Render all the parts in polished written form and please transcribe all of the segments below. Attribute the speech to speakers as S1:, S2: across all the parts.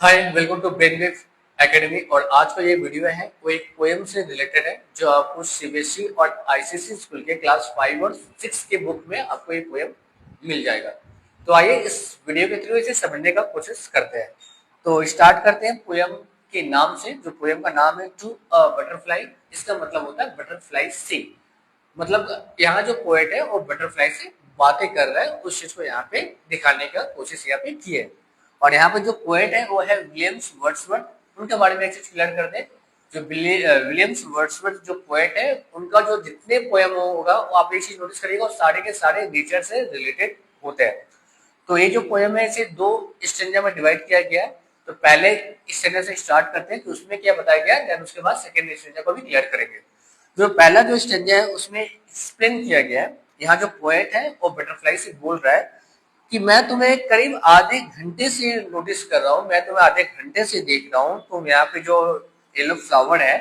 S1: Hi, welcome to Brainwave Academy. और आज का ये वीडियो है वो एक पोएम से रिलेटेड है जो आपको सीबीएसई और आईसीएसई स्कूल के क्लास 5 और 6 के बुक में आपको ये पोएम मिल जाएगा। तो आइए इस वीडियो के थ्रू इसे समझने का कोशिश करते हैं। तो स्टार्ट करते हैं पोएम के नाम से। जो पोएम का नाम है टू अ बटरफ्लाई, इसका मतलब होता है बटरफ्लाई सी। मतलब यहाँ जो पोएट है वो बटरफ्लाई से बातें कर रहा है, उस चीज को यहाँ पे दिखाने का कोशिश यहाँ पे की है। और यहाँ पे जो पोएट है वो है विलियम्स वर्ड्सवर्थ। उनके बारे में एक चीज क्लियर कर दें। जो विलियम्स वर्ड्सवर्थ जो पोएट है, उनका जो जितने पोएम होगा वो आप एक चीज नोटिस करिएगा, सारे के सारे नेचर से रिलेटेड होते हैं। तो ये जो पोएम है इसे दो स्टेंजा में डिवाइड किया गया है। तो पहले स्टेंजा से स्टार्ट करते हैं कि उसमें क्या बताया गया है, देन उसके बाद सेकंड स्टेंजा को भी क्लियर करेंगे। जो पहला जो स्टेंजा है उसमें एक्सप्लेन किया गया है। यहाँ जो पोएट है वो बटरफ्लाई से बोल रहा है कि मैं तुम्हें करीब आधे घंटे से नोटिस कर रहा हूँ, मैं तुम्हें आधे घंटे से देख रहा हूँ। तुम यहाँ पे जो येलो फ्लावर है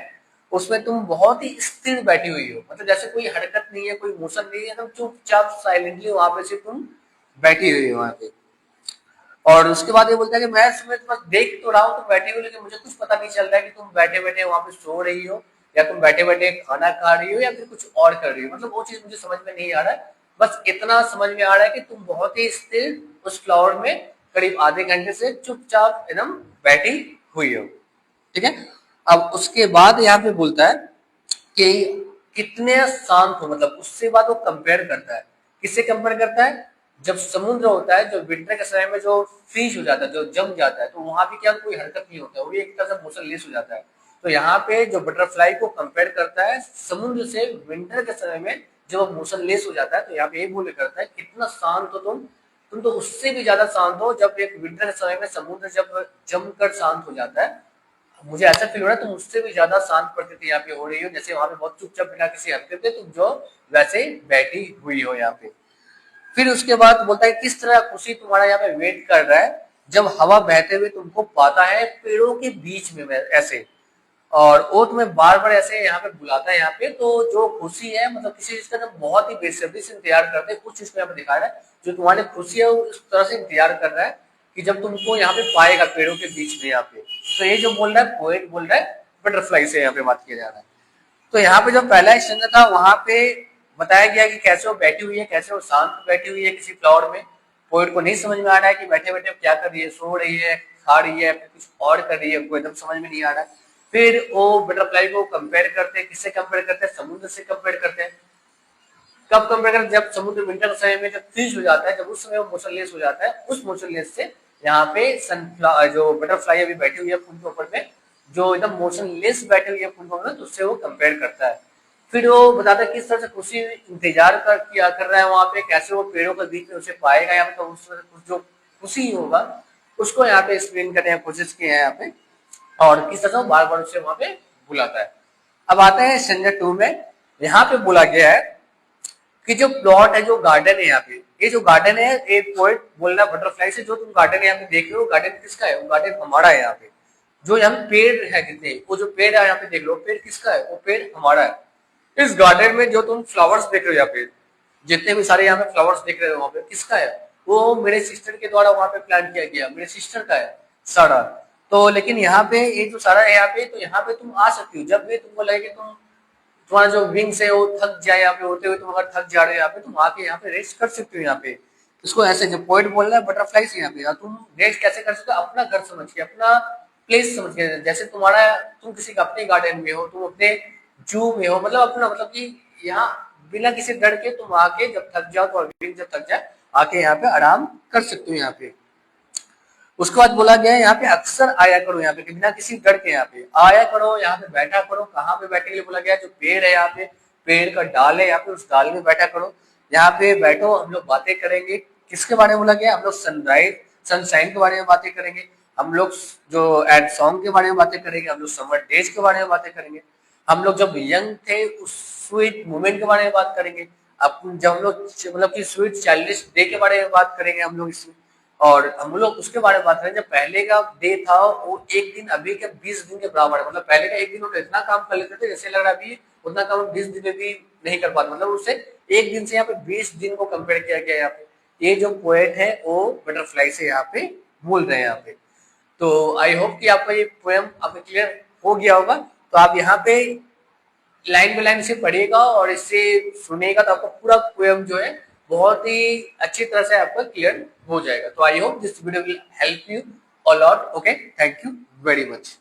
S1: उसमें तुम बहुत ही स्थिर बैठी हुई हो, मतलब जैसे कोई हरकत नहीं है, कोई मोशन नहीं है, एकदम चुपचाप साइलेंटली वहां पे से तुम बैठी हुई हो वहां पे। और उसके बाद ये बोलता है कि मैं तुम्हें बस देख तो रहा हूँ तुम बैठी हुई, लेकिन मुझे कुछ पता नहीं चल रहा है कि तुम बैठे बैठे वहां पे सो रही हो या तुम बैठे बैठे खाना खा रही हो या फिर कुछ और कर रही हो। मतलब वो चीज मुझे समझ में नहीं आ रहा है। बस इतना समझ में आ रहा है कि तुम बहुत ही स्थिर उस फ्लावर में करीब आधे घंटे से चुपचाप एकदम बैठी हुई हो। ठीक है। अब उसके बाद यहाँ पे बोलता है कि कितने शांत हो, मतलब उससे बात वो कंपेयर करता है। किससे कंपेयर करता है? जब समुद्र होता है, जो विंटर के समय में जो फ्रीज हो जाता है, जो जम जाता है, तो वहां भी क्या कोई हरकत नहीं होता है, वो भी एक तरह से मोशनलेस हो जाता है। तो यहाँ पे जो बटरफ्लाई को कंपेयर करता है समुद्र से, विंटर के समय में जब वो मोशनलेस हो जाता है, तो यहाँ पे यही बोल करता है कितना शांत हो तुम तो उससे भी ज्यादा शांत हो जब एक विंटर के समय में समुद्र जब जमकर शांत हो जाता है। मुझे ऐसा फील हो रहा है तुम उससे भी ज्यादा शांत प्रकृति यहाँ पे हो रही हो, जैसे वहां पे बहुत चुपचाप बिना किसी हरकत के तुम जो वैसे बैठी हुई हो यहाँ पे। फिर उसके बाद बोलता है किस तरह खुशी तुम्हारा यहाँ पे वेट कर रहा है जब हवा बहते हुए तुमको पाता है पेड़ों के बीच में ऐसे। और वो तुम्हें बार बार ऐसे यहाँ पे बुलाता है यहाँ पे। तो जो खुशी है, मतलब किसी चीज का जब बहुत ही बेसब्री से इंतजार करते हैं, कुछ चीज को यहाँ पे दिखा रहा है। जो तुम्हारी खुशी है वो इस तरह से इंतजार कर रहा है कि जब तुमको यहाँ पे पाएगा पेड़ों के बीच में यहाँ पे। तो ये जो बोल रहा है पोएट बोल रहा है बटरफ्लाई से यहाँ पे बात किया जा रहा है। तो यहाँ पे जो पहला स्टैंडर्ड था वहां पे बताया गया कि कैसे वो बैठी हुई है, कैसे वो शांत बैठी हुई है किसी फ्लावर में। पोएट को नहीं समझ में आ रहा है कि बैठे बैठे क्या कर रही है, सो रही है, खा रही है, कुछ और कर रही है, उनको एकदम समझ में नहीं आ रहा है। फिर वो बटरफ्लाई को कंपेयर करते हैं, किससे कंपेयर करते हैं? समुद्र से कंपेयर करते हैं। कब कंपेयर करते हैं? जब समुद्र विंटर के समय में जब फ्रीज हो जाता है, जब उस समय वो मोशनलेस हो जाता है, उस मोशनलेस से यहाँ पे सनफ्लावर जो बटरफ्लाई अभी बैठी हुई है फूल के ऊपर में, जो एकदम मोशनलेस बैठी हुई है फूल के ऊपर में, तो उससे वो कंपेयर करता है। फिर वो बताता है किस तरह से खुशी इंतजार कर रहा है वहां पे, कैसे वो पेड़ों के बीच में उसे पाएगा यहाँ पे, तो उस जो खुशी होगा उसको यहाँ पे एक्सप्लेन करने की कोशिश की है यहाँ पे। और किस तरह से बार बार उसे वहां पे बुलाता है। अब आते हैं स्टैंडर्ड 2 में। यहाँ पे बोला गया है कि जो प्लॉट है, जो गार्डन है यहाँ पे, ये जो गार्डन है, एक पोएट बोल रहा है बटरफ्लाई से, जो तुम गार्डन यहाँ पे देख रहे हो गार्डन किसका है? वो गार्डन हमारा है यहाँ पे। जो यहाँ पेड़ है जितने, वो जो पेड़ है यहाँ पे देख लो, पेड़ किसका है? वो पेड़ हमारा है। इस गार्डन में जो तुम फ्लावर्स देख रहे हो यहाँ पे, जितने भी सारे यहाँ पे फ्लावर्स देख रहे हो वहां पे किसका है? वो मेरे सिस्टर के द्वारा वहां पे प्लांट किया गया, मेरे सिस्टर का है सारा। तो लेकिन यहाँ पे ये जो सारा है यहाँ पे, तो यहाँ पे तुम आ सकती हो जब भी तुमको लगे कि तुम्हारा जो विंग्स है वो थक जाए, यहाँ पे होते हुए तुम अगर थक जा रहे हो यहाँ पे, तुम आके यहाँ पे रेस्ट कर सकते हो यहाँ पे। इसको ऐसे जो पॉइंट बोल रहा है बटरफ्लाई से यहाँ पे, तुम रेस्ट कैसे कर सकते हो? अपना घर समझ के, अपना प्लेस समझ के। जैसे तुम्हारा, तुम किसी का अपने गार्डन में हो, तुम अपने जू में हो, मतलब अपना, मतलब कि यहाँ बिना किसी डर के तुम आके जब थक जाओ, तो विंग जब थक जाए आके यहाँ पे आराम कर सकते हो यहाँ पे। उसके बाद बोला गया है यहाँ पे अक्सर आया करो यहाँ पे, बिना किसी डर के यहाँ पे आया करो, यहाँ पे बैठा करो। कहाँ पे बैठने के लिए बोला गया? जो पेड़ है यहाँ पे, पेड़ का डाल है यहाँ पे, उस डाल में बैठा करो। यहाँ पे बैठो, हम लोग बातें करेंगे। किसके बारे में बोला गया? हम लोग सनराइज सनशाइन के बारे में बातें करेंगे, हम लोग जो एड सॉन्ग के बारे में बातें करेंगे, हम लोग समर डेज के बारे में बातें करेंगे, हम लोग जब यंग थे उस स्वीट मोमेंट के बारे में बात करेंगे, अब जब हम लोग मतलब कि स्वीट चाइल्डिश डे के बारे में बात करेंगे हम लोग इसमें। और हम लोग उसके बारे में बात करें जब पहले का डे था वो एक दिन अभी के 20 दिन के बराबर है। मतलब पहले का एक दिन हम इतना काम कर लेते थे, जैसे लग रहा अभी उतना काम 20 दिन में भी नहीं कर पाते। मतलब उससे एक दिन से यहाँ पे 20 दिन को कंपेयर किया गया यहाँ पे। ये जो पोएट है वो बटरफ्लाई से यहाँ पे बोल रहे हैं यहाँ पे। तो आई होप कि आपका ये पोएम आपको क्लियर हो गया होगा। तो आप यहाँ पे लाइन बाय लाइन इसे पढ़िएगा और इसे सुनिएगा तो आपका पूरा पोएम जो है बहुत ही अच्छी तरह से आपका क्लियर हो जाएगा। तो I hope this video will help you a lot. Okay, thank you very much.